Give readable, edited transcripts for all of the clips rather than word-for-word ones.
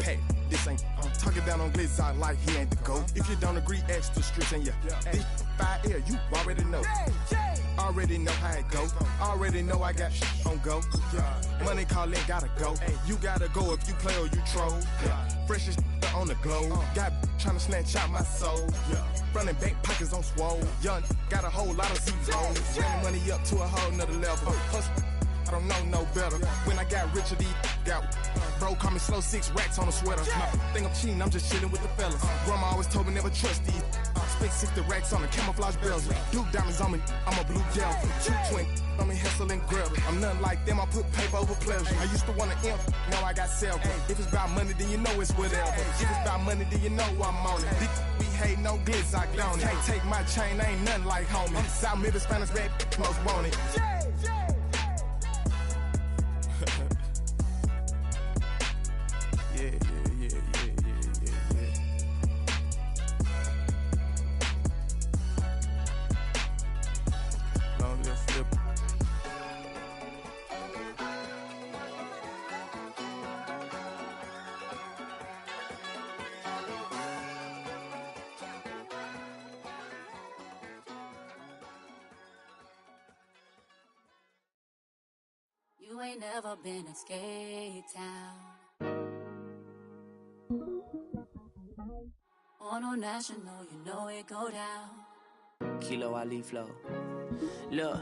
pack. This ain't talking down on glitz out like he ain't the GOAT. If you don't agree, ask the streets and this 5L, you already know. Already know how it go. Already know I got on go. Money calling, gotta go. You gotta go if you play or you troll. Freshest on the globe. Got trying to snatch out my soul. Running back pockets on swole. Young, got a whole lot of zeros. Running money up to a whole nother level. I don't know no better. When I got richer, these got bro call me slow 6 racks on a sweater. Think I'm cheating, I'm just chilling with the fellas. Grandma always told me never trust these. Spent 60 racks on the camouflage bells. Blue diamonds on me, I'm a blue gel. Two twin on me, hustle and grab. I'm nothing like them, I put paper over pleasure. I used to want to imp, now I got several. If it's about money, then you know it's whatever. If it's about money, then you know I'm on it. We hate no glitz, I got it. Can't take my chain, ain't nothing like homie. South Middle Spanish rap, most want it. Yeah. Long live flip. You ain't never been in Skate Town. On no national, you know it go down. Kilo Ali flow. Look,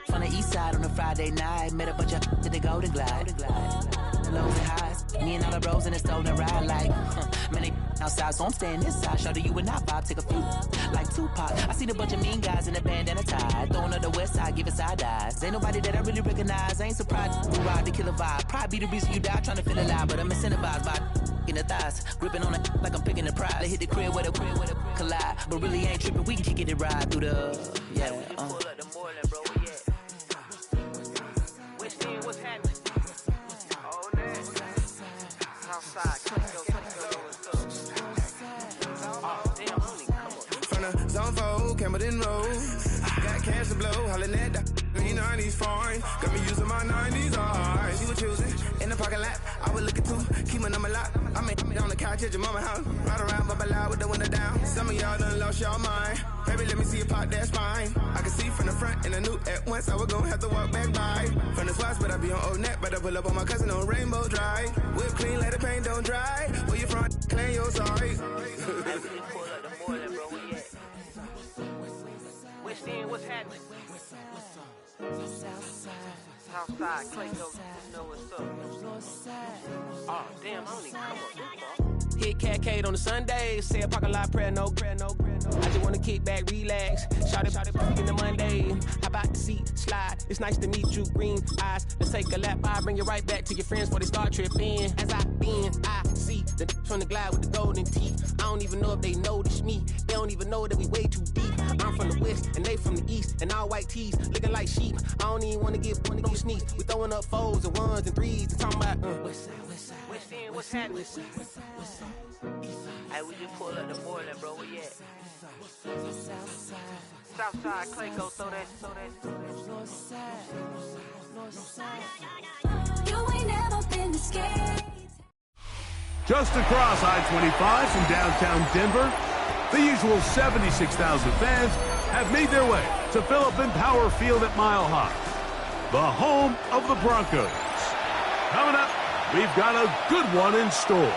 from the east side on a Friday night, met a bunch of to the Golden Glide. The lows and highs, me and all the bros in a stolen ride like, man, they outside, so I'm staying inside. Show that you and I vibe, take a few, like Tupac. I seen a bunch of mean guys in a bandana tie, throwing up the west side, giving side eyes. Ain't nobody that I really recognize, I ain't surprised. We ride the killer vibe, probably be the reason you die trying to feel alive, but I'm incentivized by in the thighs, gripping on it like I'm picking the prize. They hit the crib with a collide, but really ain't tripping. We can kick it and ride through the yeah. We just pull up the Moreland, bro. Yeah. West End, what's happening? Oh, man. Southside, oh, damn, honey, come on. From the zone 4, Campbellton Road. Got cash to blow, hollering at the green 90s foreign. Got me using my 90s eyes. You were choosing in the parking lot. I was looking too, keep my number locked. I mean, on the couch at your mama house. Ride around, bubble loud with the window down. Some of y'all done lost y'all mind. Baby, let me see you pop that spine. I can see from the front and I knew at once I was gonna have to walk back by. From the spots, but I be on Old Net. But I pull up on my cousin on Rainbow Drive. Whip clean, let the paint don't dry. Where you from? Claim your sorry. West End, what's happening? Southside, Clayco, you know what's up. Oh, damn, honey, come on. Hit Catcade on the Sundays, say a parking lot prayer, no. I just wanna kick back, relax, shout it in the Monday. How about the seat, slide, it's nice to meet you, green eyes. Let's take a lap by, bring you right back to your friends before they start tripping. As I see the from the glide with the golden teeth. I don't even know if they notice me, they don't even know that we way too deep. I'm from the west, and they from the east, and all white tees, looking like sheep. I don't even wanna get sneak. We throwing up 4s and 1s and 3s and talking about West End, what's happening? Hey, we just pull up the Moreland, bro, where you at? Southside, Clayco, throw that. You ain't never been to Skate. Just across I-25 from downtown Denver, the usual 76,000 fans have made their way to Philip Power Field at Mile High, the home of the Broncos. Coming up, we've got a good one in store.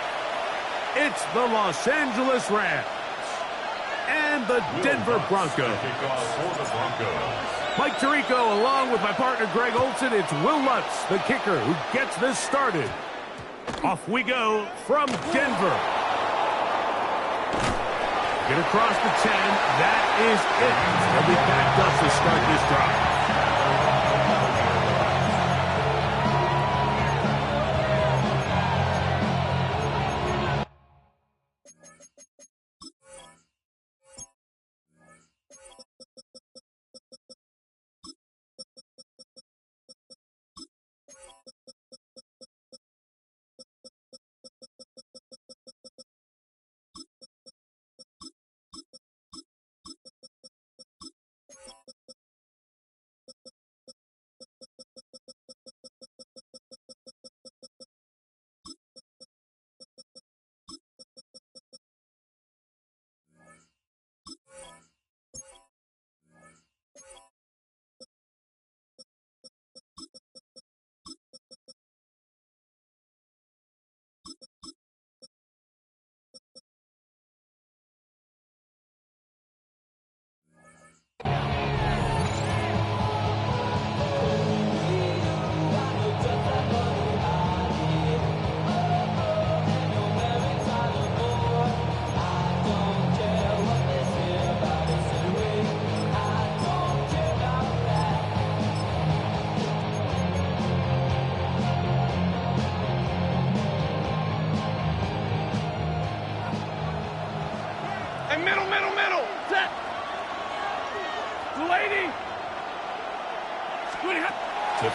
It's the Los Angeles Rams and the Denver Broncos. Mike Tirico along with my partner Greg Olson. It's Will Lutz, the kicker, who gets this started. Off we go from Denver. Get across the 10. That is it. They'll be backed up to start this drive.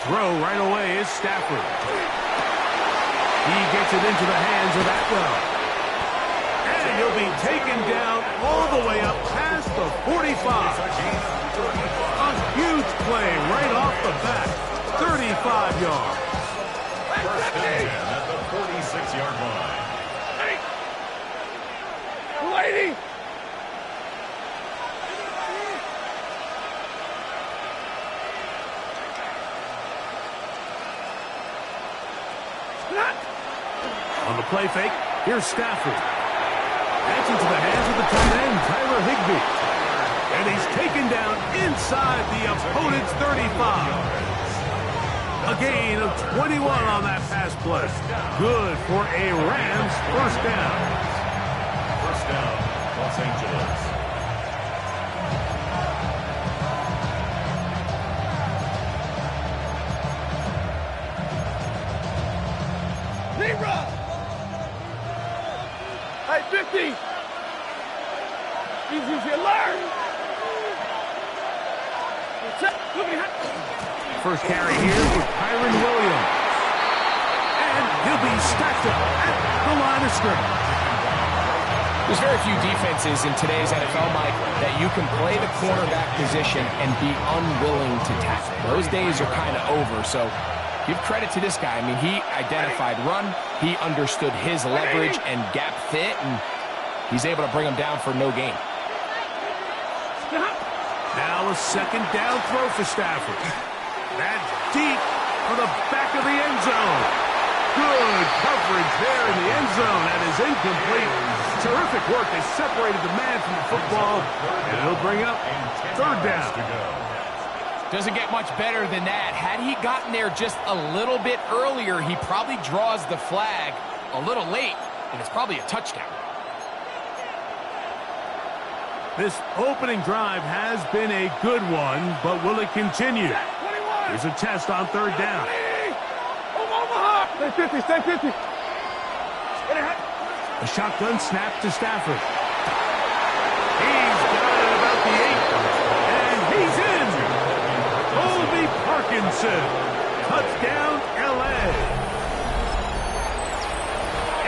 throw right away is Stafford. He gets it into the hands of Atwell. And he'll be taken down all the way up past the 45. A huge play right off the bat. 35 yards. First down at the 46-yard line. Lady! On the play fake, here's Stafford. That's into the hands of the tight end, Tyler Higbee. And he's taken down inside the opponent's 35. A gain of 21 on that pass play. Good for a Rams first down. First down, Los Angeles. Hey, 50! You should learn! First carry here with Kyron Williams. And he'll be stacked up at the line of scrimmage. There's very few defenses in today's NFL, Mike, that you can play the cornerback position and be unwilling to tackle. Those days are kind of over, so give credit to this guy. I mean, he identified run, he understood his leverage and gap fit, and he's able to bring him down for no gain. Now a second down throw for Stafford. That's deep for the back of the end zone. Good coverage there in the end zone. That is incomplete. Terrific work. They separated the man from the football, and he'll bring up third down. Doesn't get much better than that. Had he gotten there just a little bit earlier, he probably draws the flag a little late, and it's probably a touchdown. This opening drive has been a good one, but will it continue? Here's a test on third down. Stay 50, stay 50. A shotgun snap to Stafford. He's got it about the 8, and he's in. Colby Parkinson. Touchdown, L.A.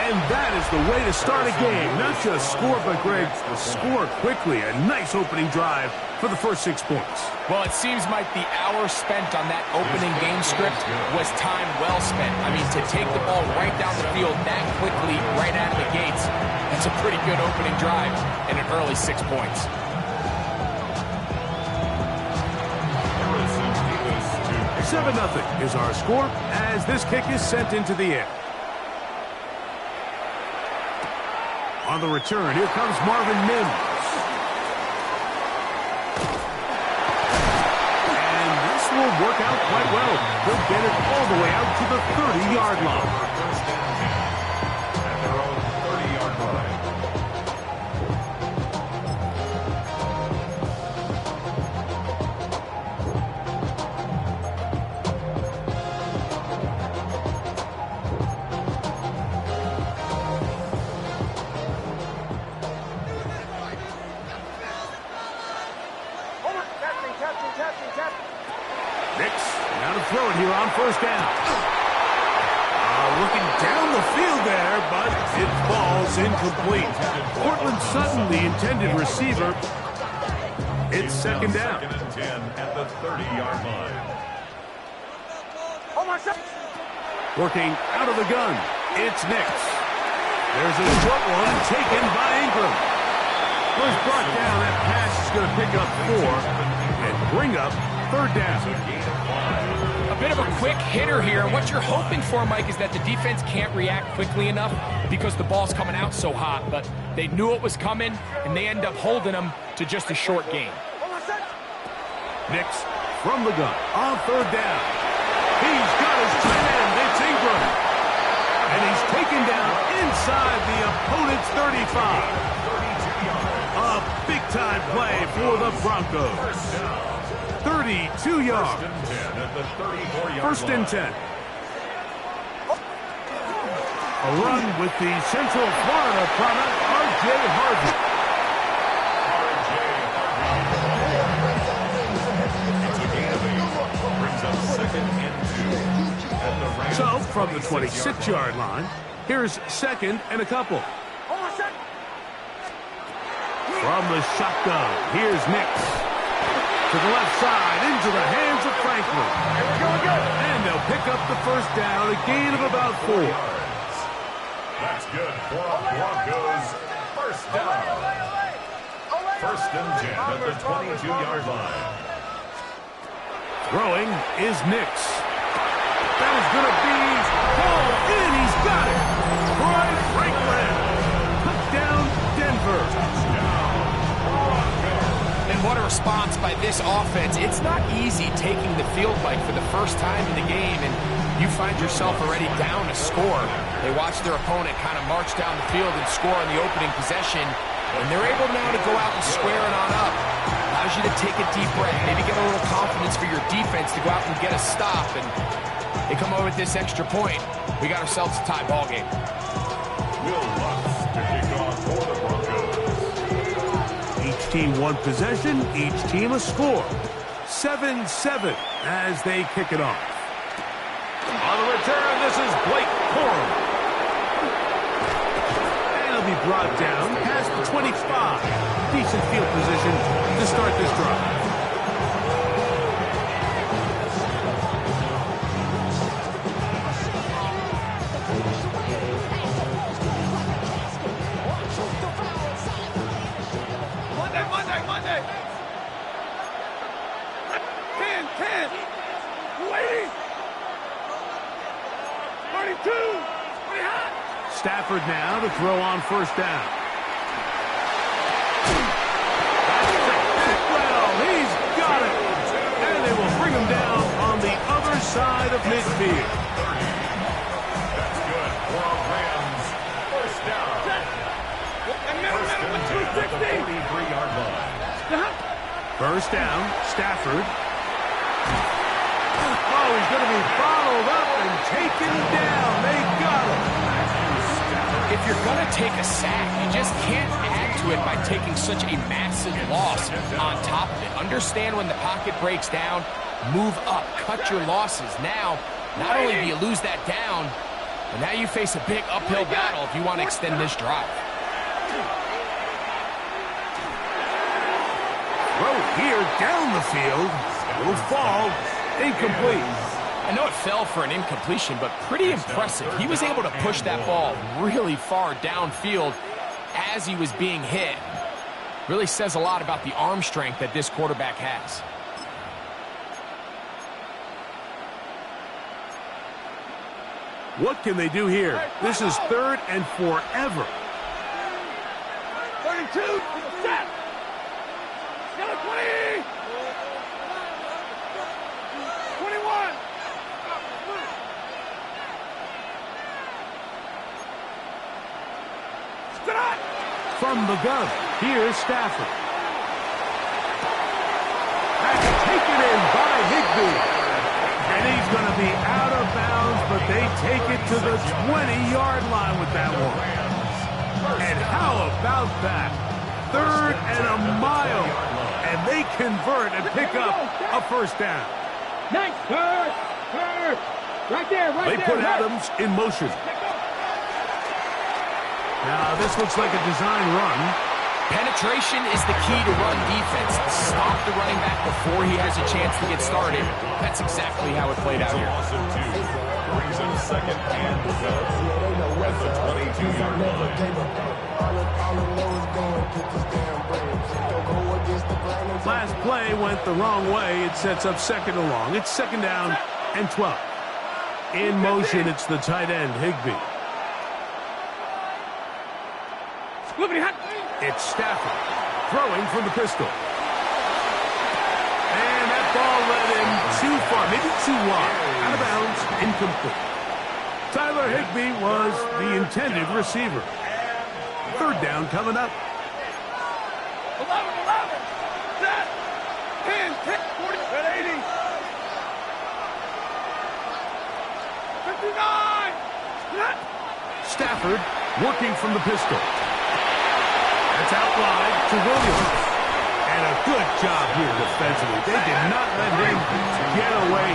And that is the way to start a game. Not just score, but, Greg, score quickly. A nice opening drive for the first 6 points. Well, it seems like the hour spent on that opening game script was time well spent. I mean, to take the ball right down the field that quickly, right out of the gates, that's a pretty good opening drive and an early 6 points. 7-0 is our score as this kick is sent into the air. On the return, here comes Marvin Mims. And this will work out quite well. He'll get it all the way out to the 30-yard line. First down at their own 30-yard line. Throw it here on first down. Looking down the field there, but it falls incomplete. Cortland Sutton, the intended receiver. It's second down. Second and 10 at the 30-yard line. Working out of the gun. It's Nix. There's a short one taken by Ingram. Was brought down. That pass is going to pick up 4 and bring up third down. A bit of a quick hitter here. What you're hoping for, Mike, is that the defense can't react quickly enough because the ball's coming out so hot. But they knew it was coming, and they end up holding them to just a short gain. Nix from the gun on third down. He's got his tight end. It's Ingram. And he's taken down inside the opponent's 35. A big-time play for the Broncos. 32 yards. First and 10. A run with the Central Florida product, R.J. Harvey. It's a gain of 8. Brings up second and 2. So, from the 26-yard line, here's second and a couple. From the shotgun, here's Nix. To the left side, into the hands of Franklin. And they'll pick up the first down, a gain of about 4. That's good for a Broncos first down. First and 10 at the 22-yard line. Throwing is Nix. That is going to be hauled in. He's got it. Troy Franklin. Touchdown, Denver. And what a response by this offense. It's not easy taking the field, Mike, for the first time in the game, and you find yourself already down a score. They watch their opponent kind of march down the field and score on the opening possession, and they're able now to go out and square it on up. Allows you to take a deep breath, maybe get a little confidence for your defense to go out and get a stop, and they come over with this extra point. We got ourselves a tie ball game. Will Lutz to kick off for the Broncos. Each team one possession, each team a score. 7-7 as they kick it off. On the return, this is Blake Corum. And he'll be brought down past the 25. Decent field position to start this drive. Monday. 10. Waiting. 32. Pretty hot. Stafford now to throw on first down. That's it. Well, he's got it. And they will bring him down on the other side of midfield. That's good for a Rams first down. First and 10 at the 43-yard line. First down, Stafford. Oh, he's going to be followed up and taken down. They got him. If you're going to take a sack, you just can't add to it by taking such a massive loss on top of it. Understand when the pocket breaks down, move up, cut your losses. Now, not only do you lose that down, but now you face a big uphill battle if you want to extend this drive. Throw here down the field. Will fall. Incomplete. I know it fell for an incompletion, but pretty impressive. He was able to push that ball really far downfield as he was being hit. Really says a lot about the arm strength that this quarterback has. What can they do here? This is third and forever. 32. Set. 20. 21. From the gun, here's Stafford. That's taken in by Higbee. And he's going to be out of bounds, but they take it to the 20-yard line with that one. And how about that? Third and a mile. And they convert and pick up a first down. Nice. Third. Right there. They put Adams in motion. Now, this looks like a design run. Penetration is the key to run defense. Stop the running back before he has a chance to get started. That's exactly how it played out here. Loss of 2 brings him second and 12 at the 22-yard line. Last play went the wrong way. It sets up second and long. It's second down and 12. In motion, it's the tight end, Higbee. It's Stafford throwing from the pistol. And that ball led him too far, maybe too wide. Out of bounds, incomplete. Tyler Higbee was the intended receiver. Third down coming up. 11. Set. 10. 40. 80. 59. Stafford working from the pistol. That's out wide to Williams. And a good job here defensively. They did not let him get away.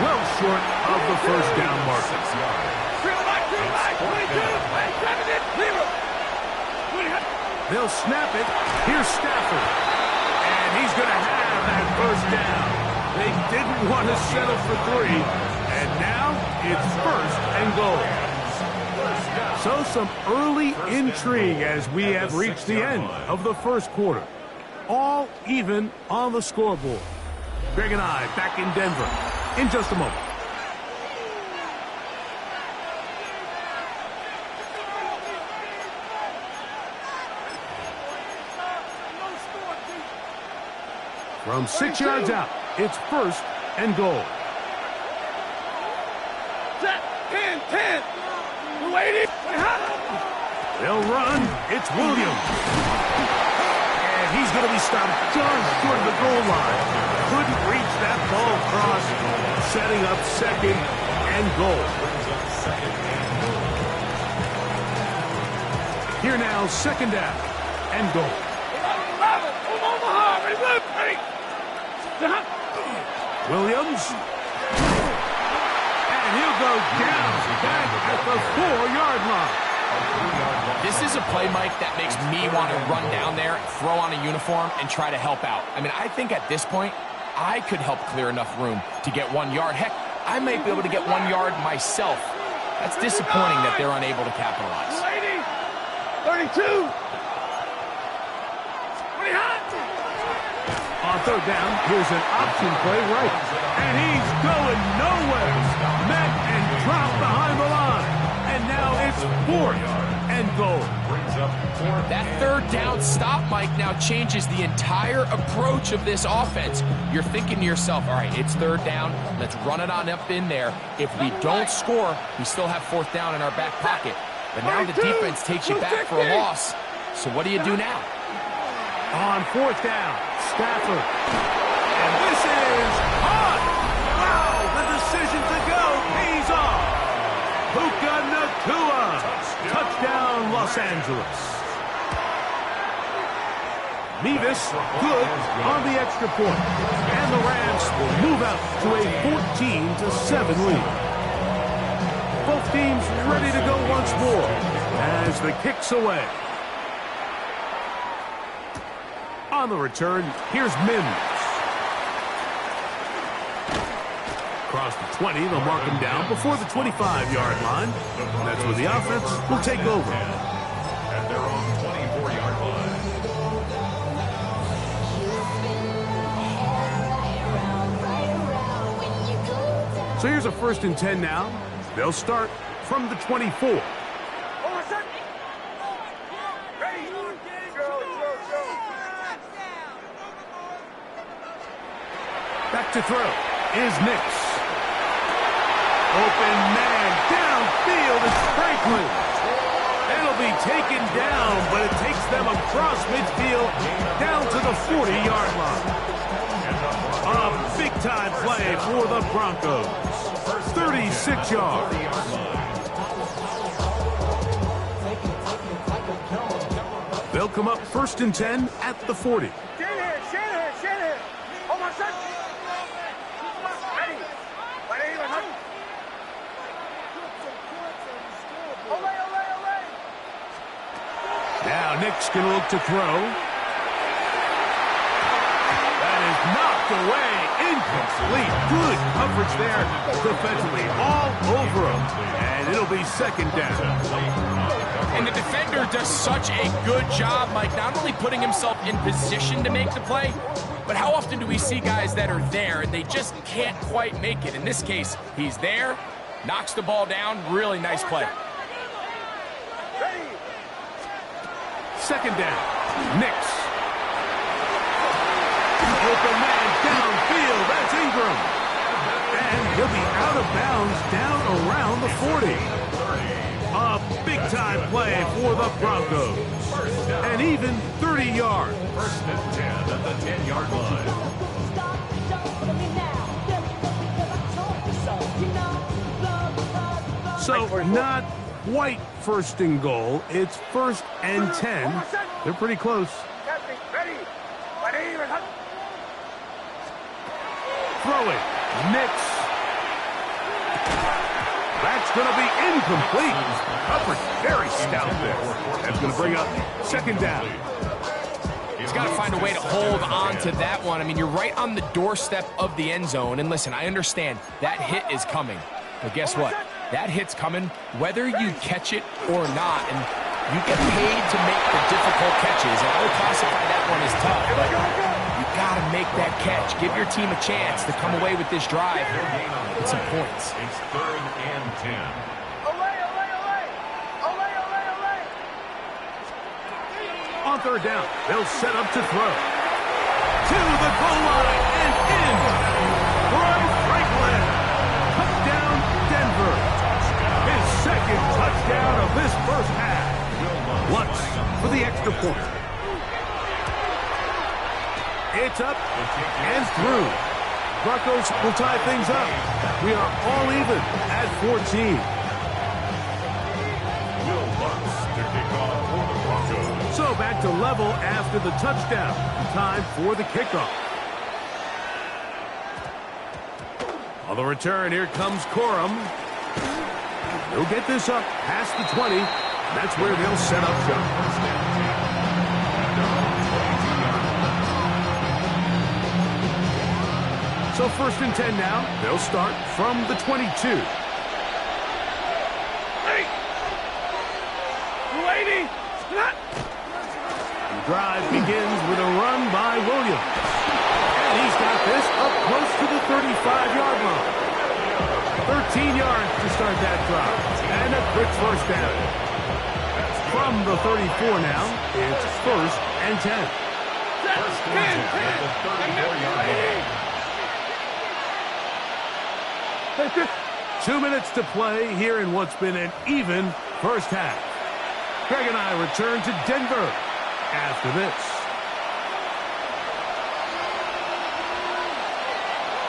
Well short of the first down marker. They'll snap it. Here's Stafford. And he's going to have that first down. They didn't want to settle for 3. And now it's first and goal. So some early intrigue as we have reached the end of the first quarter. All even on the scoreboard. Greg and I back in Denver in just a moment. From 6 yards out, it's first and goal. 10. We're waiting. They'll run. It's Williams. And he's going to be stopped just short of the goal line. Couldn't reach that ball across, setting up second and goal. Here now, second down and goal. Williams. And he'll go down back at the 4-yard line. This is a play, Mike, that makes me want to run down there, throw on a uniform, and try to help out. I mean, I think at this point, I could help clear enough room to get 1 yard. Heck, I might be able to get 1 yard myself. That's disappointing that they're unable to capitalize. 32. On third down, here's an option play right. And he's going nowhere. Met and dropped behind the line. And now it's fourth and goal. That third down stop, Mike, now changes the entire approach of this offense. You're thinking to yourself, all right, it's third down. Let's run it on up in there. If we don't score, we still have fourth down in our back pocket. But now the defense takes you back for a loss. So what do you do now? On fourth down, Stafford. And this is hot. Wow, the decision to go pays off. Puka Nacua. Touchdown, Los Angeles. Mevis, good on the extra point. And the Rams will move out to a 14-7 lead. Both teams ready to go once more as the kick's away. On the return, here's Mims. Across the 20, they'll mark him down before the 25-yard line. And that's where the offense will take over. And they're on 24-yard line. So here's a 1st and 10 now. They'll start from the 24. Back to throw is Nix. Open man downfield is Franklin. It'll be taken down, but it takes them across midfield down to the 40-yard line. A big-time play for the Broncos. 36 yards. They'll come up 1st and 10 at the 40. Now Nick's going to look to throw. That is knocked away. Incomplete. Good coverage there defensively. All over him. And it'll be 2nd down. And the defender does such a good job, Mike, not only putting himself in position to make the play, but how often do we see guys that are there and they just can't quite make it? In this case, he's there, knocks the ball down. Really nice play. 2nd down. Nix. Open man downfield. That's Ingram. And he'll be out of bounds down around the 40. A big-time play for the Broncos. And even 30 yards. 1st and 10 at the 10-yard line. So not quite 1st and goal. It's 1st and 10. They're pretty close. Ready. throwing. Nix. That's going to be incomplete. Coverage very stout there. That's going to bring up second down. He's got to find a way to hold on to that one. I mean, you're right on the doorstep of the end zone. And listen, I understand that hit is coming. But guess what? That hit's coming whether you catch it or not. And you get paid to make the difficult catches. And I would classify that one as tough. But you got to make that catch. Give your team a chance to come away with this drive with some points. It's 3rd and 10. On third down, they'll set up to throw. To the goal line and in. Roy Franklin. Touchdown, Denver. His second touchdown of this first half. Lutz for the extra point. It's up and through. Broncos will tie things up. We are all even at 14. So back to level after the touchdown. Time for the kickoff. On the return, here comes Corum. He'll get this up past the 20. That's where they'll set up shop. So 1st and 10 now. They'll start from the 22. Hey! 280! Snap! The drive begins with a run by Williams. And he's got this up close to the 35-yard line. 13 yards to start that drive. And a quick first down. From the 34 now, it's 1st and 10. First and 10 at the 34-yard line. 2 minutes to play here in what's been an even first half. Greg and I return to Denver after this.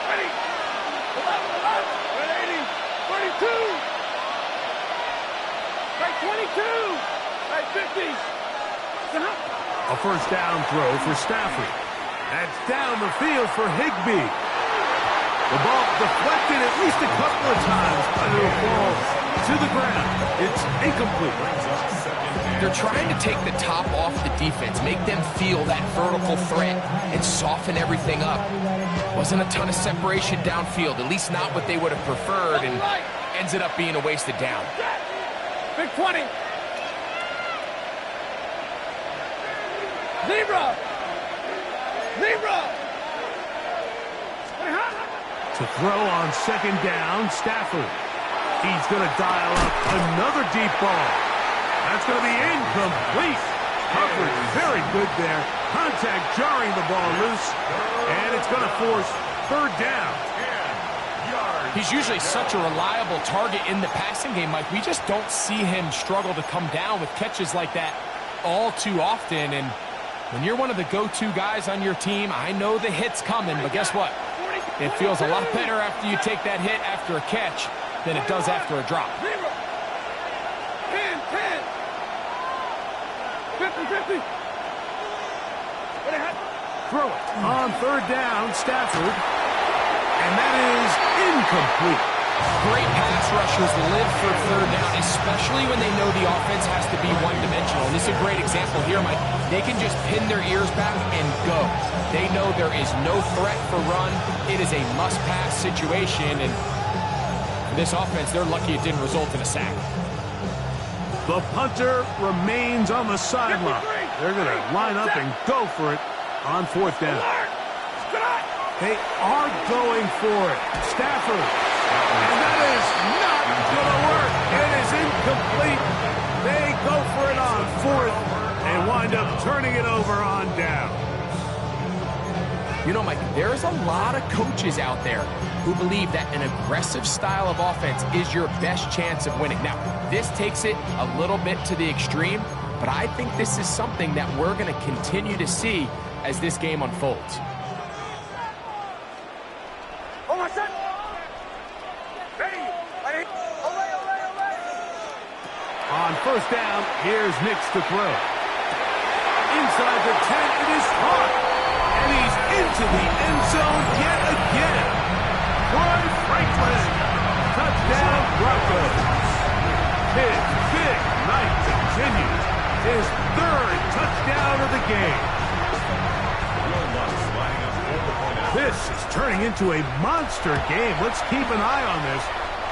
Ready! 180! 32! Right 22! Right 50! A first down throw for Stafford. That's down the field for Higbee. The ball deflected at least a couple of times, but it'll fall to the ground. It's incomplete. They're trying to take the top off the defense, make them feel that vertical threat, and soften everything up. Wasn't a ton of separation downfield, at least not what they would have preferred, and ends it up being a wasted down. Big 20! Zebra! Zebra! To throw on second down, Stafford. He's going to dial up another deep ball. That's going to be incomplete. Coverage very good there. Contact jarring the ball loose. And it's going to force 3rd down. He's usually such a reliable target in the passing game, Mike. We just don't see him struggle to come down with catches like that all too often. And when you're one of the go-to guys on your team, I know the hit's coming, but guess what? It feels a lot better after you take that hit after a catch than it does after a drop. 10, 10! 50, 50! Throw it on 3rd down, Stafford. And that is incomplete. Great pass rushers live for 3rd down, especially when they know the offense has to be one-dimensional. And this is a great example here, Mike. They can just pin their ears back and go. They know there is no threat for run. It is a must-pass situation, and for this offense, they're lucky it didn't result in a sack. The punter remains on the sideline. They're going to line up and go for it on 4th down. They are going for it. Stafford. And that is not going to work. It is incomplete. They go for it on 4th and wind up turning it over on down. You know, Mike, there's a lot of coaches out there who believe that an aggressive style of offense is your best chance of winning. Now, this takes it a little bit to the extreme, but I think this is something that we're going to continue to see as this game unfolds. On 1st down, here's Nix to throw. Inside the 10, it is Hart. And he's into the end zone yet again. Troy Franklin. Touchdown, Broncos. His big night continues. His third touchdown of the game. This is turning into a monster game. Let's keep an eye on this.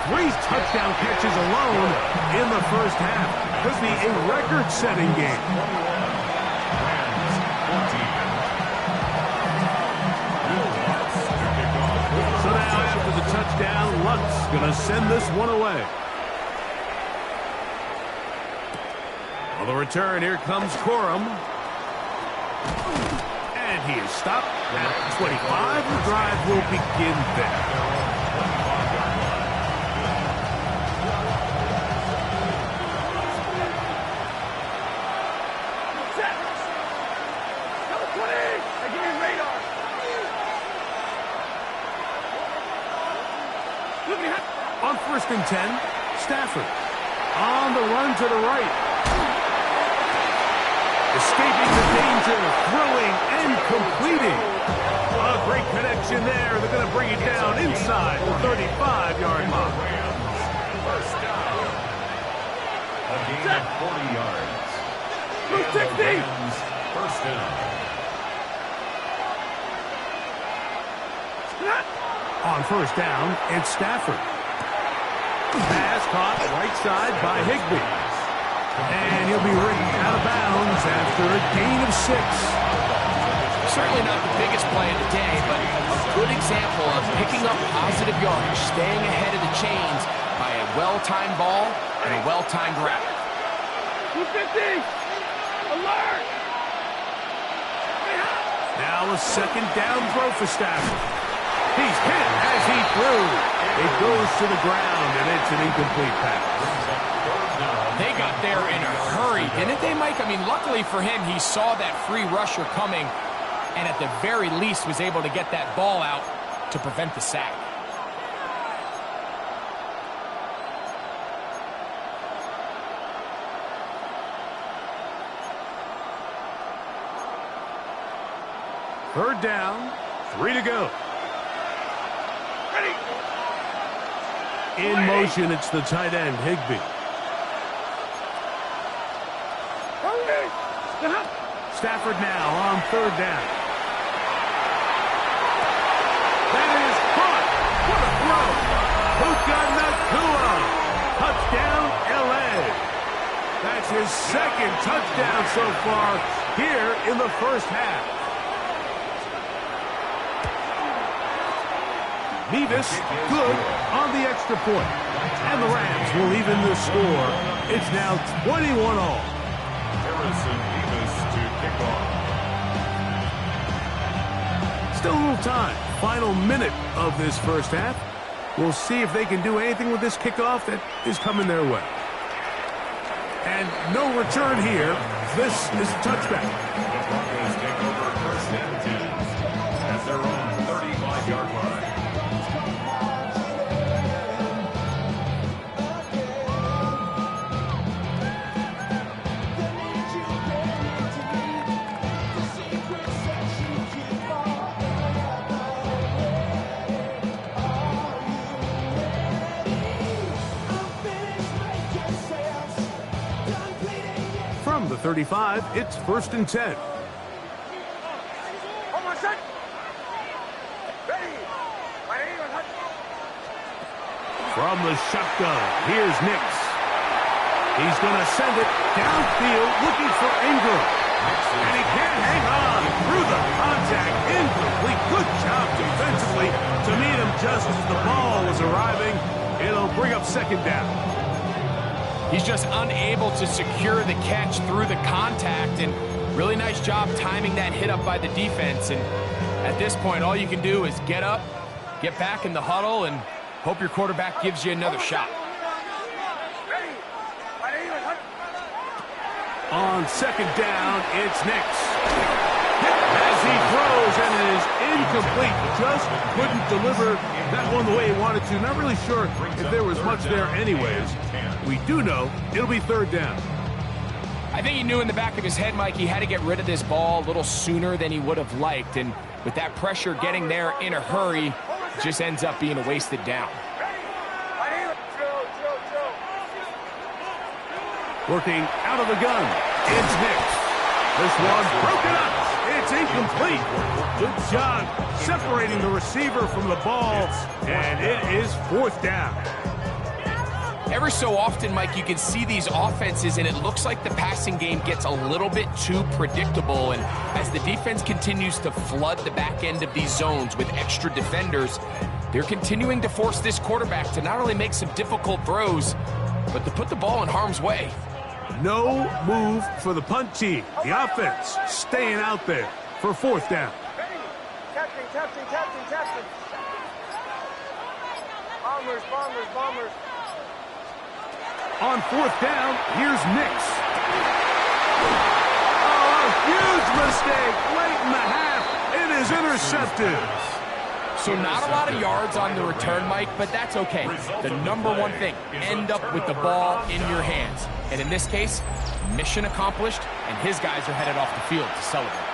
3 touchdown catches alone in the first half. Could be a record-setting game. So now after the touchdown, Luck's going to send this one away. On the return, here comes Corum. And he is stopped at 25. The drive will begin there. On 1st and 10, Stafford on the run to the right. Escaping the danger, throwing and completing. A great connection there. They're going to bring it down inside the 35-yard line. First down. A gain of 40 yards. And the Rams, first down. On 1st down, it's Stafford. Pass caught right side by Higbee. And he'll be ripped out of bounds after a gain of 6. Certainly not the biggest play of the day, but a good example of picking up positive yardage, staying ahead of the chains by a well-timed ball and a well-timed route. 250! Alert! Now a 2nd down throw for Stafford. He's hit as he threw. It goes to the ground, and it's an incomplete pass. They got there in a hurry, didn't they, Mike? I mean, luckily for him, he saw that free rusher coming, and at the very least was able to get that ball out to prevent the sack. Third down, 3 to go. In motion, it's the tight end, Higbee. Stafford now on 3rd down. That is caught. What a throw. Puka Nacua. Touchdown, L.A. That's his 2nd touchdown so far here in the first half. Nevis, good on the extra point. And the Rams will even the score. It's now 21-all. Harrison Nevis to kick off. Still a little time. Final minute of this first half. We'll see if they can do anything with this kickoff that is coming their way. And no return here. This is a touchback. The Broncos take over 1st and 10 at their own 35-yard line. From the 35, it's 1st and 10. From the shotgun, here's Nix. He's going to send it downfield looking for Ingram. And he can't hang on through the contact. Incomplete. Good job defensively to meet him just as the ball was arriving. It'll bring up 2nd down. He's just unable to secure the catch through the contact, and really nice job timing that hit up by the defense. And at this point, all you can do is get up, get back in the huddle, and hope your quarterback gives you another shot. On 2nd down, it's Nix. As he throws, and it is incomplete. Just couldn't deliver that one the way he wanted to. Not really sure if there was much there anyways. We do know it'll be 3rd down. I think he knew in the back of his head, Mike, he had to get rid of this ball a little sooner than he would have liked. And with that pressure getting there in a hurry, just ends up being a wasted down. Working out of the gun. It's Nix. This one broken up. It's incomplete. Good job separating the receiver from the ball, and it is 4th down. Every so often, Mike, you can see these offenses, and it looks like the passing game gets a little bit too predictable. And as the defense continues to flood the back end of these zones with extra defenders, they're continuing to force this quarterback to not only make some difficult throws, but to put the ball in harm's way. No move for the punt team. The offense staying out there for 4th down. Captain. Bombers. On 4th down, here's Nix. Oh, a huge mistake late in the half. It is intercepted. So not a lot of yards on the return, Mike, but that's okay. The number one thing, end up with the ball in your hands. And in this case, mission accomplished, and his guys are headed off the field to celebrate.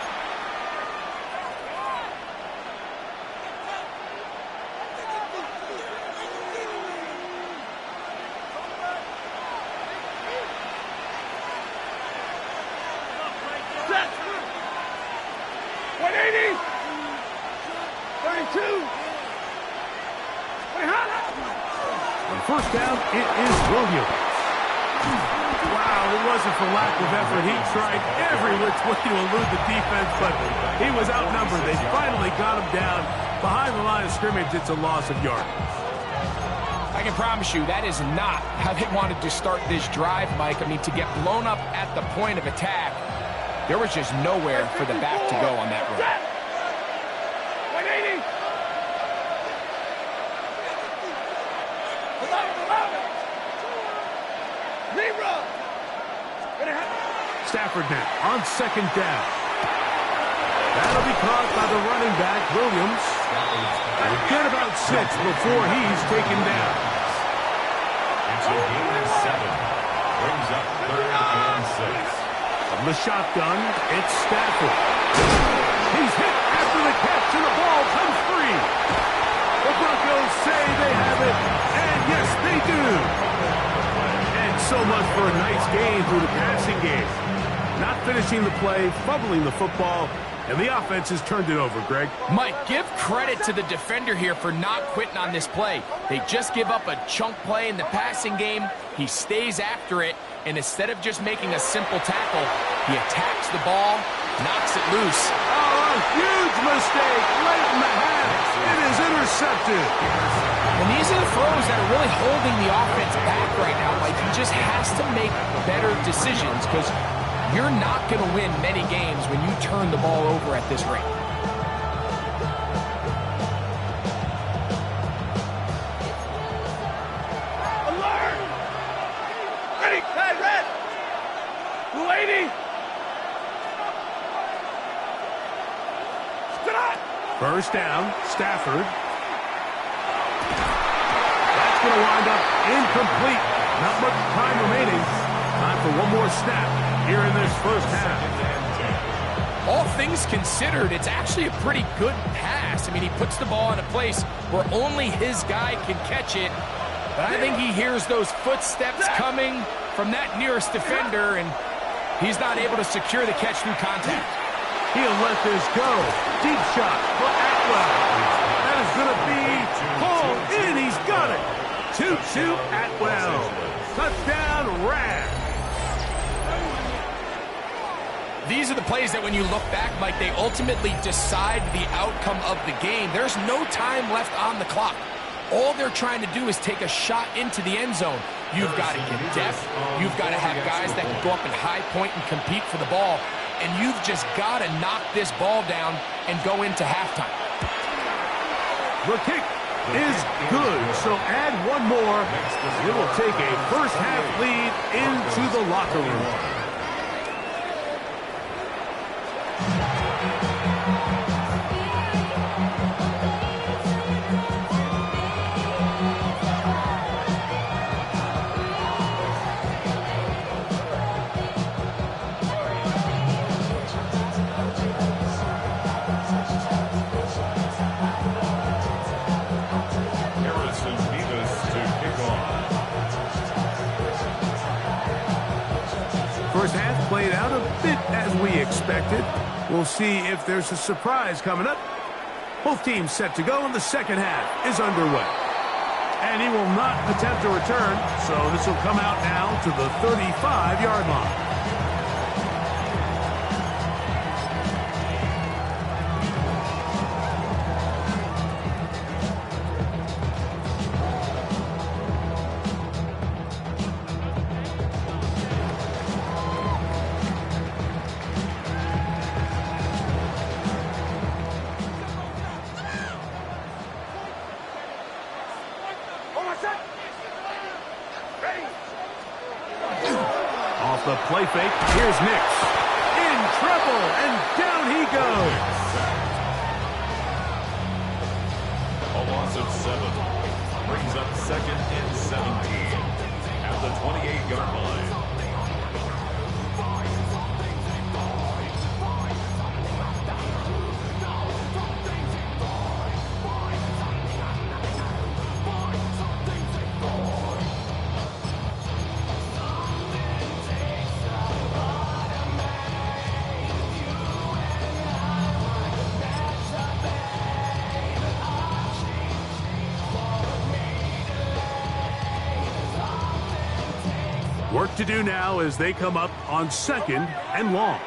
First down, it is Williams. Wow, it wasn't for lack of effort. He tried every which way to elude the defense, but he was outnumbered. They finally got him down behind the line of scrimmage. It's a loss of yards. I can promise you that is not how they wanted to start this drive, Mike. I mean, to get blown up at the point of attack, there was just nowhere for the back to go on that run. 180. Stafford now on 2nd down. That'll be caught by the running back, Williams. And get about 6 before he's taken down. It's a gain of 7. Brings up 3rd and 6. From the shotgun, it's Stafford. He's hit after the catch, and the ball comes free. The Broncos say they have it, and yes, they do. And so much for a nice gain through the passing game. Not finishing the play, fumbling the football, and the offense has turned it over, Greg. Mike, give credit to the defender here for not quitting on this play. They just give up a chunk play in the passing game. He stays after it, and instead of just making a simple tackle, he attacks the ball, knocks it loose. Oh, a huge mistake late in the half. It is intercepted. And these are the throws that are really holding the offense back right now. Like, he just has to make better decisions because you're not going to win many games when you turn the ball over at this rate. Alert! Ready, red! 280! First down, Stafford. That's going to wind up incomplete. Not much time remaining. Time for one more snap here in this first half. All things considered, it's actually a pretty good pass. I mean, he puts the ball in a place where only his guy can catch it. But I think he hears those footsteps coming from that nearest defender, and he's not able to secure the catch through contact. He'll let this go. Deep shot for Atwell. That is going to be pulled in. He's got it. 2-2 Atwell. Touchdown, Rams. These are the plays that when you look back, Mike, they ultimately decide the outcome of the game. There's no time left on the clock. All they're trying to do is take a shot into the end zone. You've got to get depth. You've got to have guys that can go up and high point and compete for the ball. And you've just got to knock this ball down and go into halftime. The kick is good, so add one more. It will take a first-half lead into the locker room. played out a bit as we expected. We'll see if there's a surprise coming up. Both teams set to go, and the second half is underway. And he will not attempt a return, so this will come out now to the 35-yard line. Off the play fake, here's Nix. In trouble, and down he goes. A loss of 7 brings up 2nd and 17 at the 28-yard line. Work to do now as they come up on 2nd and long.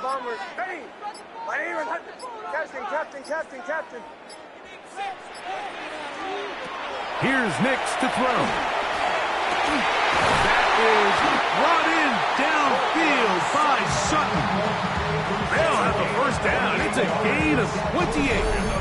Bombers. Hey! Captain. Here's Nix to throw. That is brought in downfield by Sutton. They'll have a first down. It's a gain of 28.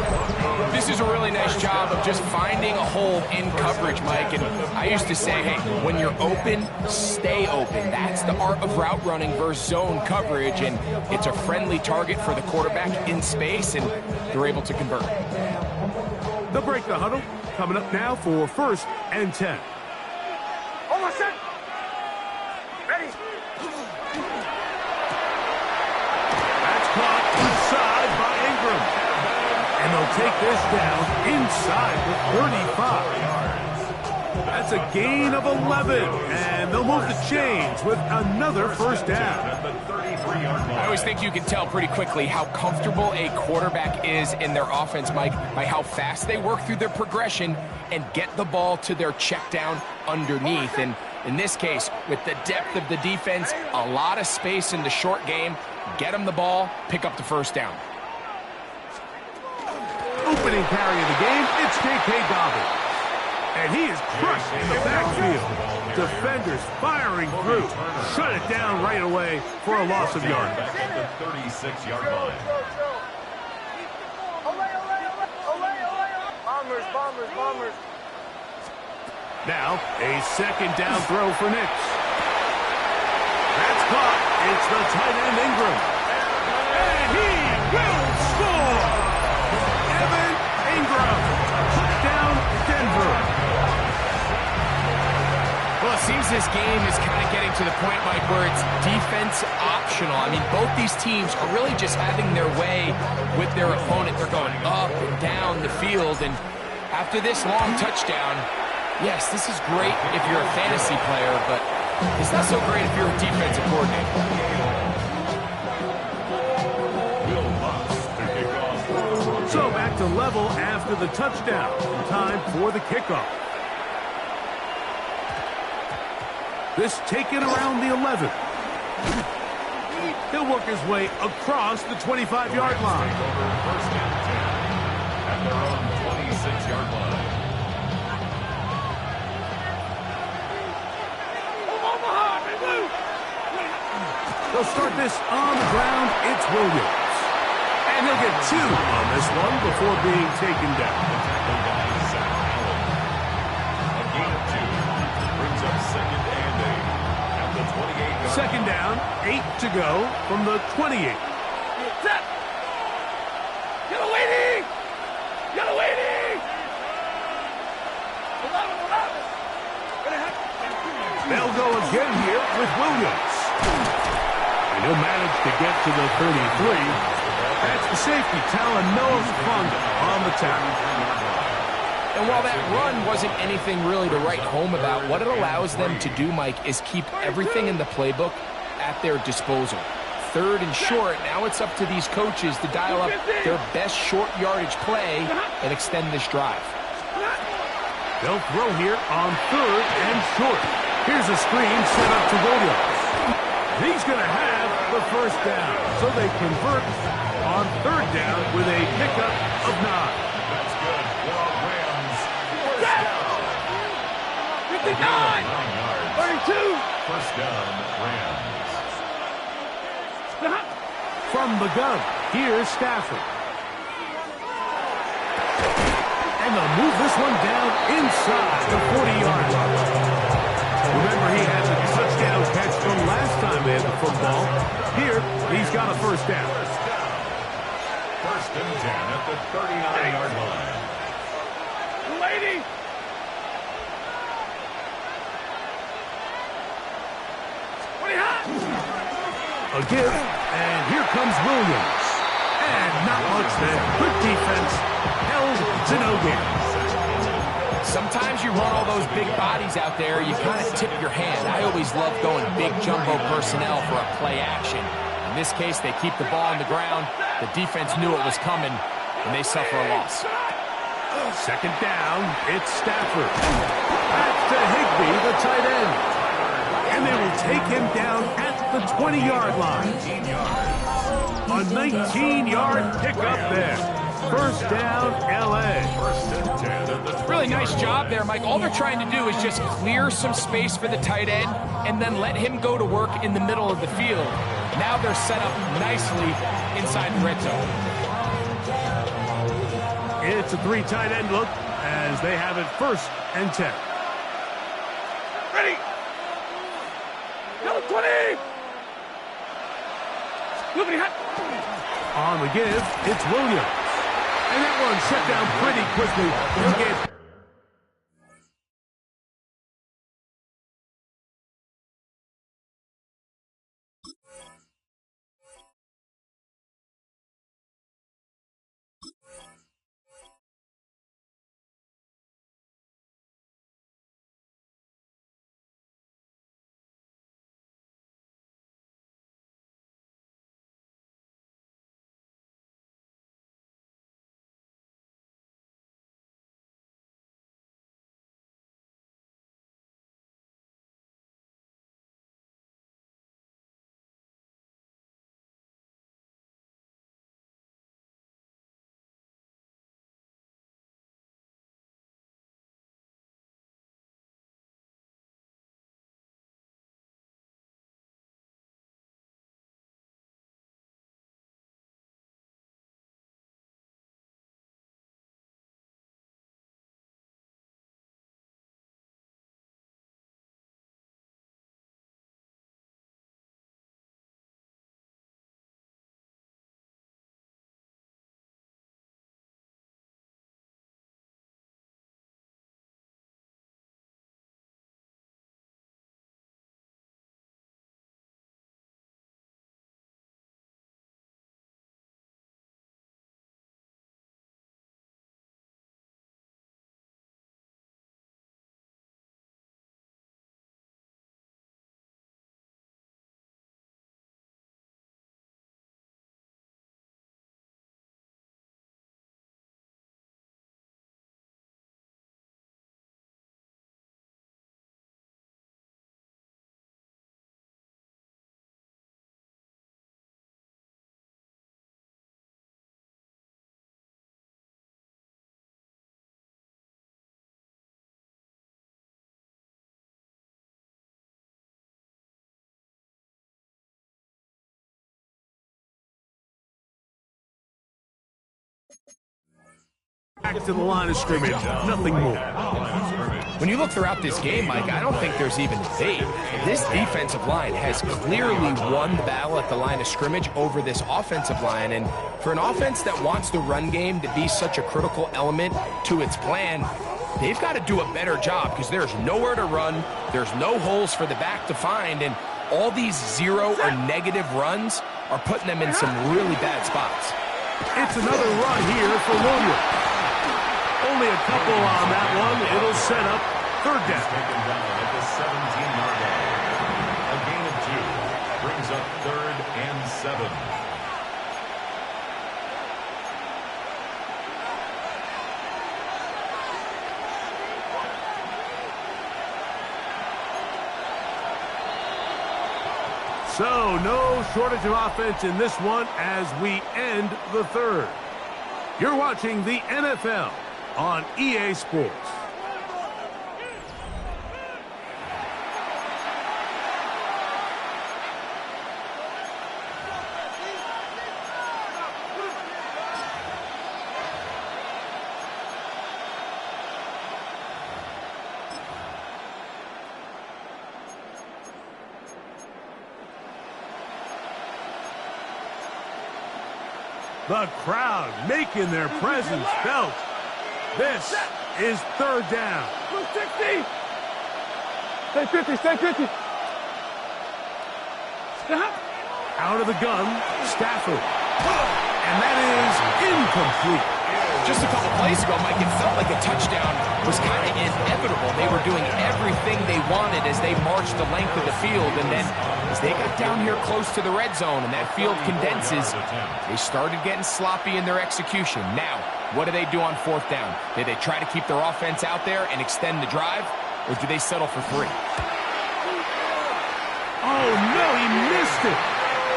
This is a really nice job of just finding a hole in coverage, Mike. And I used to say, hey, when you're open, stay open. That's the art of route running versus zone coverage. And it's a friendly target for the quarterback in space, and they're able to convert. They'll break the huddle. Coming up now for 1st and 10. Almost set. Ready. That's caught inside by Ingram. And they'll take this down inside the 35. That's a gain of 11. And they'll move the chains with another first down. I always think you can tell pretty quickly how comfortable a quarterback is in their offense, Mike, by how fast they work through their progression and get the ball to their check down underneath. And in this case, with the depth of the defense, a lot of space in the short game, get them the ball, pick up the first down. Opening carry of the game, it's J.K. Dobbins. And he is crushed in the backfield. Defenders firing through. Shut it down right away for a loss of yardage. Back at the 36-yard line. Bombers. Now, a second down throw for Nix. That's caught. It's the tight end Ingram. And he will score! Evan Ingram. Touchdown, Denver. Well, it seems this game is kind of getting to the point, Mike, where it's defense optional. I mean, both these teams are really just having their way with their opponent. They're going up and down the field, and after this long touchdown, yes, this is great if you're a fantasy player, but it's not so great if you're a defensive coordinator. So back to level after the touchdown. Time for the kickoff. This taken around the 11. He'll work his way across the 25-yard line. First and 10 at their own 26-yard line. They'll start this on the ground. It's Williams. And he'll get 2 on this one before being taken down. A gain of 2 brings up 2nd and 8 at the 28-yard. Second down, 8 to go from the 28. Set. Get away! They'll go again here with Williams. And he'll manage to get to the 33. That's the safety, Talanoa Fonda, on the tackle. And while that run wasn't anything really to write home about, what it allows them to do, Mike, is keep everything in the playbook at their disposal. 3rd and short, now it's up to these coaches to dial up their best short yardage play and extend this drive. They'll throw here on 3rd and short. Here's a screen set up to Williams. He's going to have the first down, so they convert on 3rd down with a pickup of 9. That's good for Rams. First down. 59. 32. First down, Rams. From the gun, here's Stafford. And they'll move this one down inside the 40-yard line. Remember, he had the touchdown catch from last time they had the football. Here, he's got a first down. First and 10 at the 39-yard line. Lady. What do you have? A give, and here comes Williams. And not much there. Good defense. Held to no gain. Sometimes you run all those big bodies out there, you kind of tip your hand. I always love going big jumbo personnel for a play action. In this case, they keep the ball on the ground. The defense knew it was coming, and they suffer a loss. Second down, it's Stafford. Back to Higbee, the tight end. And they will take him down at the 20-yard line. A 19-yard pickup there. First down, L.A. First and 10 at the 20. Really nice job there, Mike. All they're trying to do is just clear some space for the tight end and then let him go to work in the middle of the field. Now they're set up nicely inside the red zone. It's a 3 tight end look as they have it first and 10. Ready. Number 20. Moving hot. On the give, it's Williams. And that one shut down pretty quickly. He'll get back to the line of scrimmage. Nothing more. When you look throughout this game, Mike, I don't think there's even a debate. This defensive line has clearly won the battle at the line of scrimmage over this offensive line. And for an offense that wants the run game to be such a critical element to its plan, they've got to do a better job because there's nowhere to run. There's no holes for the back to find. And all these zero or negative runs are putting them in some really bad spots. It's another run here for Williams. only a couple on that one. It'll set up third down. Taken down at the 17-yard line. A gain of 2 brings up 3rd and 7. So, no shortage of offense in this one as we end the third. You're watching the NFL on EA Sports. The crowd making their presence felt. This is third down. 60. Stay 50, stay 50. Stop. Out of the gun, Stafford. And that is incomplete. Just a couple plays ago, Mike, it felt like a touchdown was kind of inevitable. They were doing everything they wanted as they marched the length of the field, and then as they got down here close to the red zone and that field condenses, they started getting sloppy in their execution. Now, what do they do on fourth down? Do they try to keep their offense out there and extend the drive, or do they settle for 3? Oh, no, he missed it.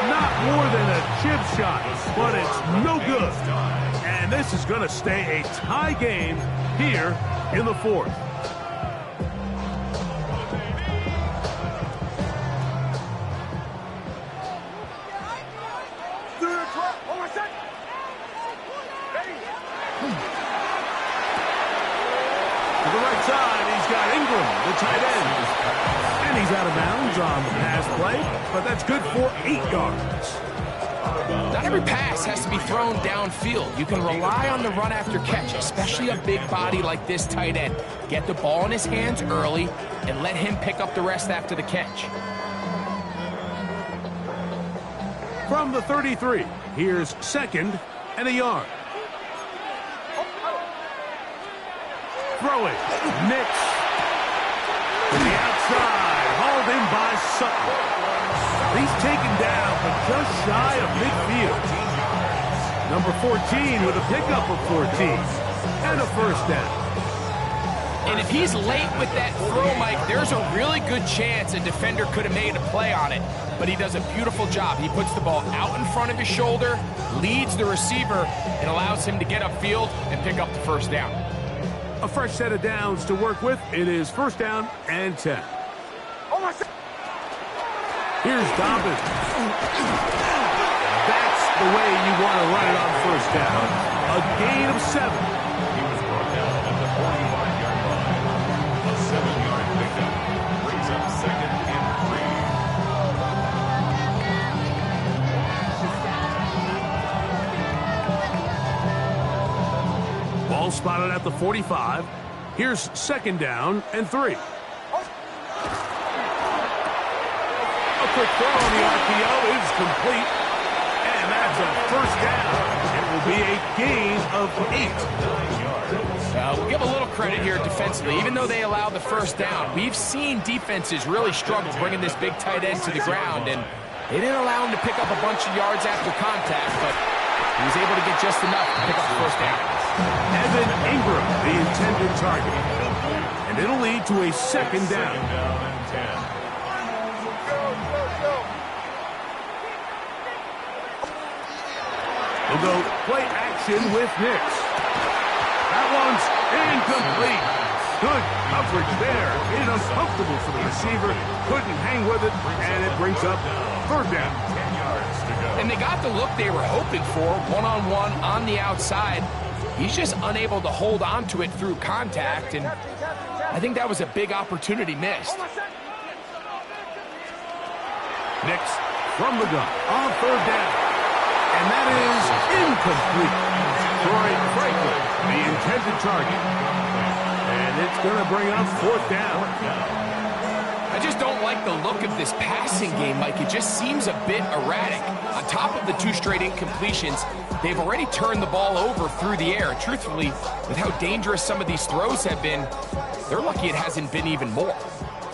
Not more than a chip shot, but it's no good. And this is going to stay a tie game here in the fourth. To the right side, he's got Ingram, the tight end. And he's out of bounds on the pass play, but that's good for 8 yards. Not every pass has to be thrown downfield. You can rely on the run after catch, especially a big body like this tight end. Get the ball in his hands early and let him pick up the rest after the catch. From the 33, here's 2nd and a yard. Throw it. Nix. To the outside. Hauled in by Sutton. He's taken down, but just shy of midfield. Number 14 with a pickup of 14. And a first down. And if he's late with that throw, Mike, there's a really good chance a defender could have made a play on it. But he does a beautiful job. He puts the ball out in front of his shoulder, leads the receiver, and allows him to get upfield and pick up the first down. A fresh set of downs to work with. It is first down and 10. Here's Dobbins. That's the way you want to run it on first down. A gain of 7. He was brought down at the 45-yard line. A 7-yard pickup brings up 2nd and 3. Ball spotted at the 45. Here's 2nd down and 3. A quick throw on the RPO is complete. And that's a first down. It will be a gain of 8. We'll give a little credit here defensively. Even though they allowed the first down, we've seen defenses really struggle bringing this big tight end to the ground, and they didn't allow him to pick up a bunch of yards after contact, but he was able to get just enough to pick up the first down. Evan Ingram, the intended target. And it'll lead to a 2nd down. We'll go play action with Nix. That one's incomplete. Good coverage there. Made it uncomfortable for the receiver. Couldn't hang with it, and it brings up third down. 10 yards to go. And they got the look they were hoping for, one-on-one on the outside. He's just unable to hold on to it through contact, and I think that was a big opportunity missed. Nix from the gun on third down. And that is incomplete. Troy Franklin, the intended target. And it's going to bring up 4th down. I just don't like like the look of this passing game, Mike. It just seems a bit erratic. On top of the 2 straight incompletions, they've already turned the ball over through the air. And truthfully, with how dangerous some of these throws have been, they're lucky it hasn't been even more.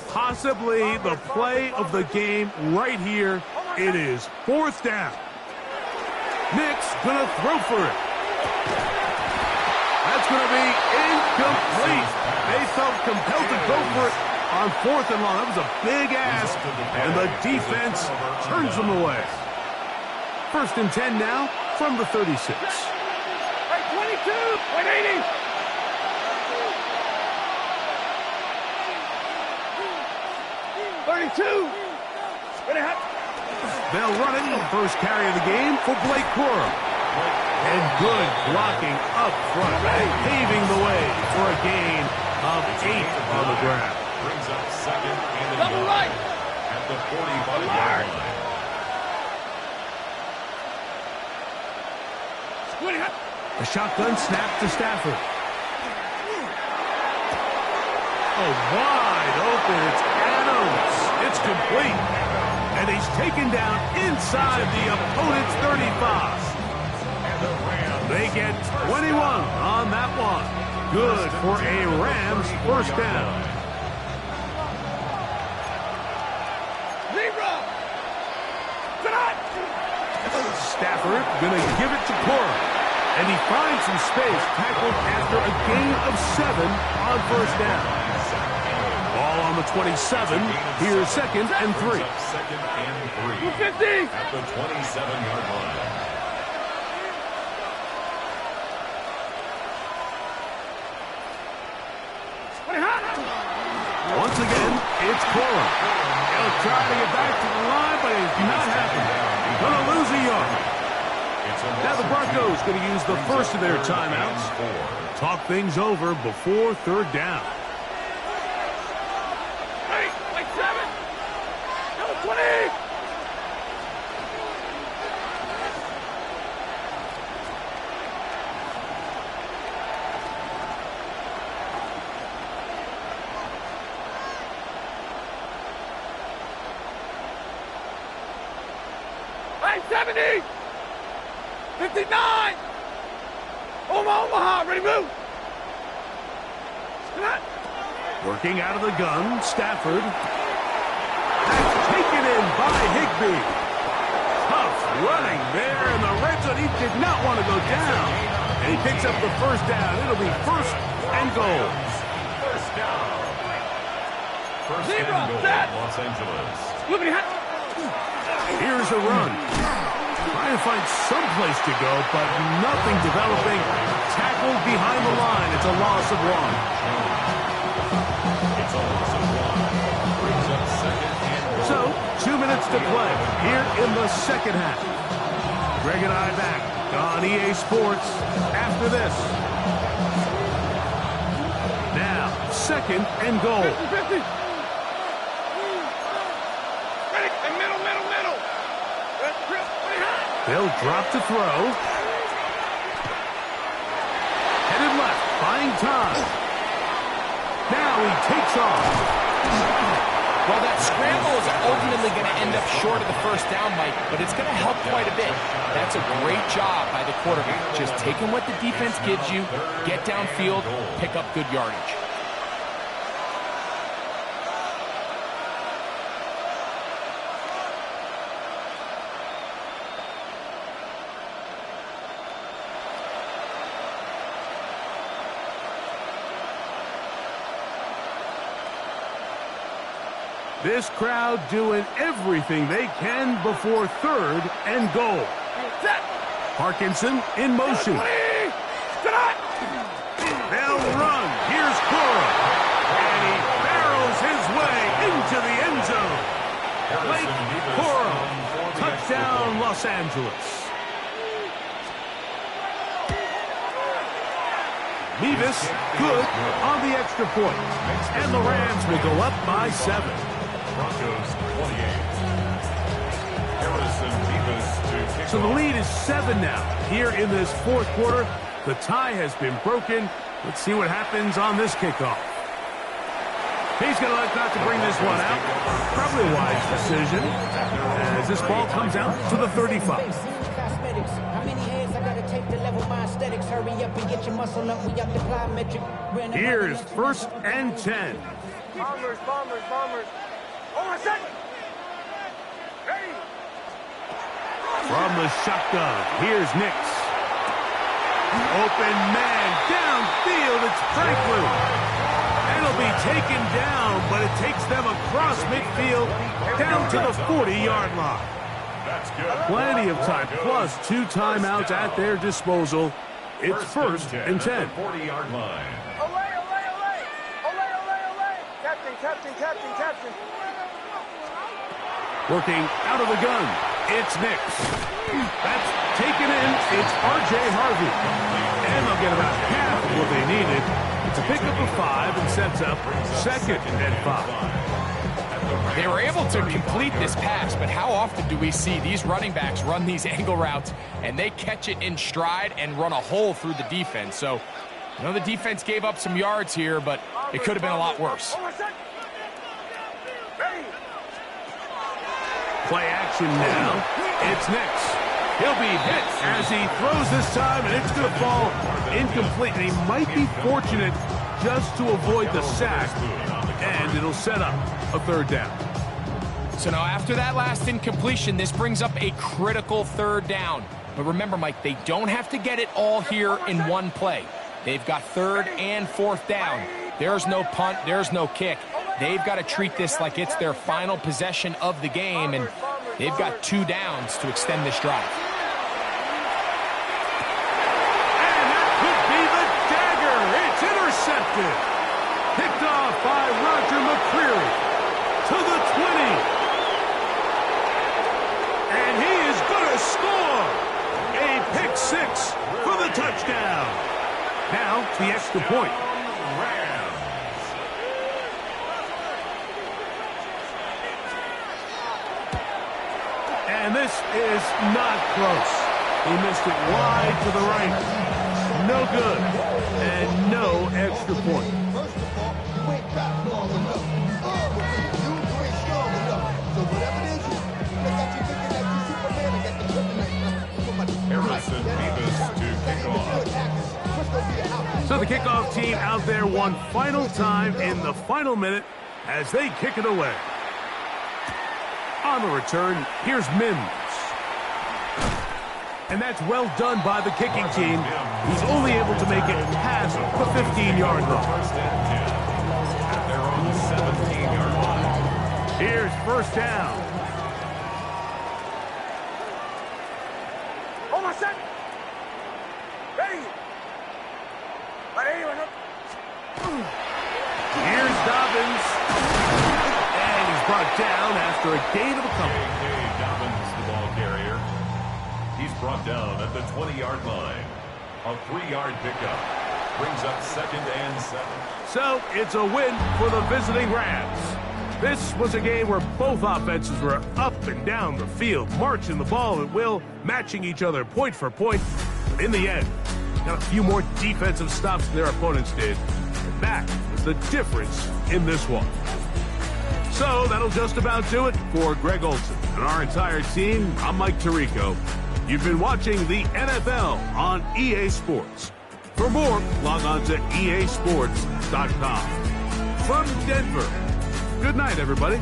Possibly the play of the game right here. It is 4th down. Nick's gonna throw for it. That's gonna be incomplete. They felt compelled to go for it on 4th and long. That was a big ask, and the defense turns them away. 1st and 10 now from the 36. Right, 22, 180. They'll run it, the first carry of the game for Blake Cora. And good blocking up front, paving the way for a gain of 8 on the ground. Brings up 2nd and Double right. at the 45-yard line. A shotgun snap to Stafford. Oh, wide open. It's Adams. It's complete. And he's taken down inside the opponent's 35. They get 21 on that one. Good for a Rams 1st down. Stafford gonna give it to Cora. And he finds some space, tackled after a gain of 7 on 1st down. Ball on the 27. Here's 2nd and 3. 2nd and 3 250. at the 27-yard line. Once again, it's Cora. He'll try to get back to the line, but it's not happening. Gonna lose a yard. Now the Broncos going to use the first of their timeouts. Talk things over before 3rd down. Hey, like 7. Number 20. Hey, 70. 59! Omaha, ready, move! Working out of the gun, Stafford. That's taken in by Higbee. Tough running there in the red zone. He did not want to go down. And he picks up the 1st down. It'll be 1st and goal. 1st down. 1st and goal, Los Angeles. Here's a run. Trying to find some place to go, but nothing developing. Tackled behind the line. It's a loss of 1. It's a loss of 1. Brings up 2nd and goal. So, 2 minutes to play here in the 2nd half. Greg and I back on EA Sports after this. Now, 2nd and goal. 50. They'll drop to throw. Headed left, buying time. Now he takes off. Well, that scramble is ultimately going to end up short of the 1st down, Mike, but it's going to help quite a bit. That's a great job by the quarterback. Just taking what the defense gives you, get downfield, pick up good yardage. This crowd doing everything they can before 3rd and goal. Parkinson in motion. They'll run. Here's Cora. And he barrels his way into the end zone. Blake Cora. Touchdown, Los Angeles. Mevis, good on the extra point. And the Rams will go up by 7. Broncos 28. Harrison Mevis to kick So the off. lead is 7 now. Here in this 4th quarter, the tie has been broken. Let's see what happens on this kickoff. He's going to elect not to bring this one out. Probably a wise decision as this ball comes out to the 35. Here's 1st and 10. Bombers. Oh, set. Ready. From the shotgun, here's Nix. Open man, downfield, it's Franklin. It'll be taken down, but it takes them across midfield down to the 40-yard line. That's good. Plenty of time, plus 2 timeouts at their disposal. It's 1st and 10. 40-yard line. Olay. Captain. Working out of the gun, it's Nix. That's taken in, it's R.J. Harvey. And they'll get about half of what they needed to pick up a 5 and sets up 2nd and 5. They were able to complete this pass, but how often do we see these running backs run these angle routes and they catch it in stride and run a hole through the defense? So, I know the defense gave up some yards here, but it could have been a lot worse. Play action now. It's Nix. He'll be hit as he throws this time, and it's going to fall incomplete. And he might be fortunate just to avoid the sack, and it'll set up a 3rd down. So now after that last incompletion, this brings up a critical 3rd down. But remember, Mike, they don't have to get it all here in one play. They've got 3rd and 4th down. There's no punt, there's no kick. They've got to treat this like it's their final possession of the game, and they've got 2 downs to extend this drive. And that could be the dagger. It's intercepted. Picked off by Roger McCreary to the 20. And he is going to score. A pick 6 for the touchdown. Now the extra point. And this is not close. He missed it wide to the right. No good. And no extra point. First of all, you ain't got long enough. You ain't strong enough. So whatever it is, they got you thinking that you Superman and got the kryptonite. Harrison Davis to kick off. So the kickoff team out there one final time in the final minute as they kick it away. On the return, here's Mims. And that's well done by the kicking team. He's only able to make it past the 15-yard line. 1st and 10 at their own 17-yard line. Here's 1st down. Hold on, set. Ready. Here's Dobbins. And he's brought down after a gain of a couple. Dobbins, the ball carrier. He's brought down at the 20-yard line. A 3-yard pickup. Brings up 2nd and 7. So it's a win for the visiting Rams. This was a game where both offenses were up and down the field, marching the ball at will, matching each other point for point. But in the end, got a few more defensive stops than their opponents did. And that was the difference in this one. So that'll just about do it for Greg Olson and our entire team. I'm Mike Tirico. You've been watching the NFL on EA Sports. For more, log on to easports.com. From Denver, good night, everybody.